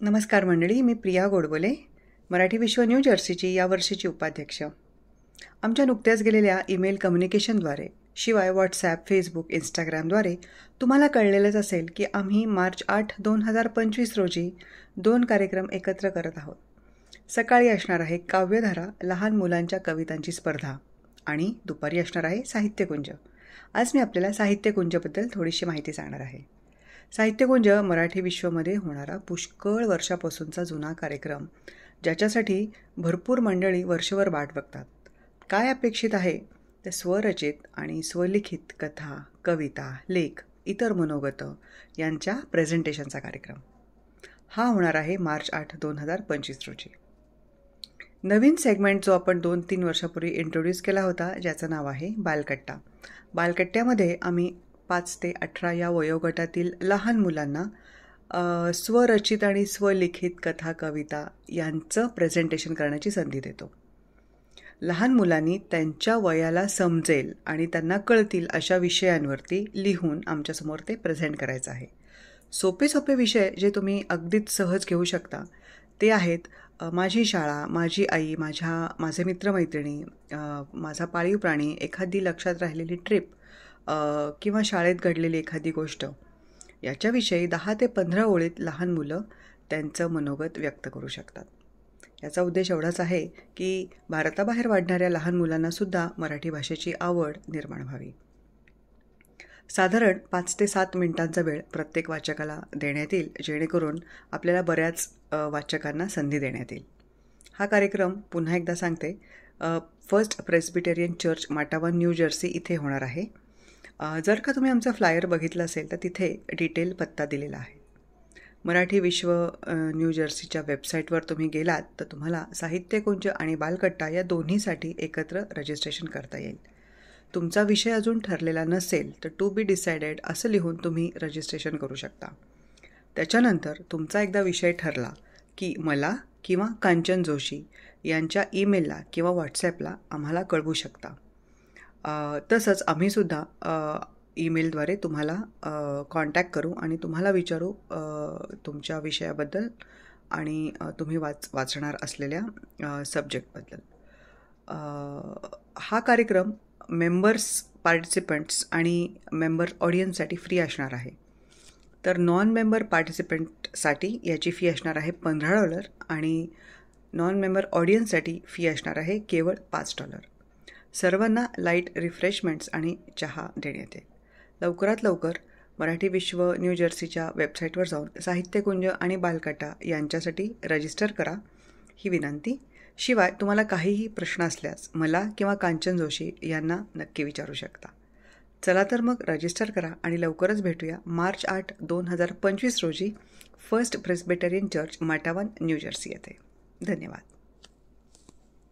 नमस्कार मंडळी, मी प्रिया गोडबोले, मराठी विश्व न्यू जर्सीची यावर्षीची उपाध्यक्ष. आमच्या नुकत्याच गेलेल्या ईमेल कम्युनिकेशनद्वारे शिवाय व्हॉट्सॲप, फेसबुक, इंस्टाग्रामद्वारे तुम्हाला कळलेलंच असेल की आम्ही मार्च 8, 2025 रोजी 2 कार्यक्रम एकत्र करत आहोत. सकाळी असणार आहे काव्यधारा लहान मुलांच्या कवितांची स्पर्धा आणि दुपारी असणार आहे साहित्यकुंज. आज मी आपल्याला साहित्यकुंजबद्दल थोडीशी माहिती सांगणार आहे. साहित्यकुंज मराठी विश्वमध्ये होणारा पुष्कळ वर्षापासूनचा जुना कार्यक्रम, ज्याच्यासाठी भरपूर मंडळी वर्षभर वाट बघतात. काय अपेक्षित आहे ते स्वरचित आणि स्वलिखित कथा, कविता, लेख, इतर मनोगतं यांच्या प्रेझेंटेशनचा कार्यक्रम. हा होणार आहे मार्च 8, 2025 रोजी. नवीन सेगमेंट जो आपण 2-3 वर्षापूर्वी इंट्रोड्यूस केला होता, ज्याचं नाव आहे बालकट्टा. बालकट्ट्यामध्ये आम्ही 5 ते 18 या वयोगटातील लहान मुलांना स्वरचित आणि स्वलिखित कथा, कविता यांचं प्रेझेंटेशन करण्याची संधी देतो. लहान मुलांनी त्यांच्या वयाला समजेल आणि त्यांना कळतील अशा विषयांवरती लिहून आमच्यासमोर ते प्रेझेंट करायचं आहे. सोपे सोपे विषय जे तुम्ही अगदीच सहज घेऊ शकता ते आहेत माझी शाळा, माझी आई, माझे मित्रमैत्रिणी, माझा पाळीव प्राणी, एखादी लक्षात राहिलेली ट्रिप किंवा शाळेत घडलेली एखादी गोष्ट. याच्याविषयी 10 ते 15 ओळीत लहान मुलं त्यांचं मनोगत व्यक्त करू शकतात. याचा उद्देश एवढाच आहे की भारताबाहेर वाढणाऱ्या लहान मुलांनासुद्धा मराठी भाषेची आवड निर्माण व्हावी. साधारण 5 ते 7 मिनिटांचा वेळ प्रत्येक वाचकाला देण्यात येईल, जेणेकरून आपल्याला बऱ्याच वाचकांना संधी देण्यात येईल. हा कार्यक्रम पुन्हा एकदा सांगते, First Presbyterian Church, Matawan, New Jersey इथे होणार आहे. जर का तुम्ही आमचं फ्लायर बघितलं असेल तर तिथे डिटेल पत्ता दिलेला आहे. मराठी विश्व न्यू जर्सीच्या वेबसाईटवर तुम्ही गेलात तर तुम्हाला साहित्यकुंज आणि बालकट्टा या दोन्हीसाठी एकत्र रजिस्ट्रेशन करता येईल. तुमचा विषय अजून ठरलेला नसेल तर टू बी डिसाइडेड असं लिहून तुम्ही रजिस्ट्रेशन करू शकता. त्याच्यानंतर तुमचा एकदा विषय ठरला की मला किंवा कांचन जोशी यांच्या ईमेलला किंवा व्हॉट्सॲपला आम्हाला कळवू शकता. तसंच आम्हीसुद्धा ईमेलद्वारे तुम्हाला कॉन्टॅक्ट करू आणि तुम्हाला विचारू तुमच्या विषयाबद्दल आणि तुम्ही वाचणार असलेल्या सब्जेक्टबद्दल. हा कार्यक्रम मेंबर्स, पार्टिसिपंट्स आणि मेंबर ऑडियन्ससाठी फ्री असणार आहे. तर नॉन मेंबर पार्टिसिपंटसाठी याची फी असणार आहे $15 आणि नॉन मेंबर ऑडियन्ससाठी फी असणार आहे केवळ $5. सर्वांना लाईट रिफ्रेशमेंट्स आणि चहा देण्यात येईल. लवकरात लवकर मराठी विश्व न्यू जर्सीच्या वेबसाईटवर जाऊन साहित्यकुंज आणि बालकट्टा यांच्यासाठी रजिस्टर करा, ही विनंती. शिवाय तुम्हाला काहीही प्रश्न असल्यास मला किंवा कांचन जोशी यांना नक्की विचारू शकता. चला तर मग रजिस्टर करा आणि लवकरच भेटूया मार्च 8, 2025 रोजी First Presbyterian Church, Matawan, New Jersey येथे. धन्यवाद.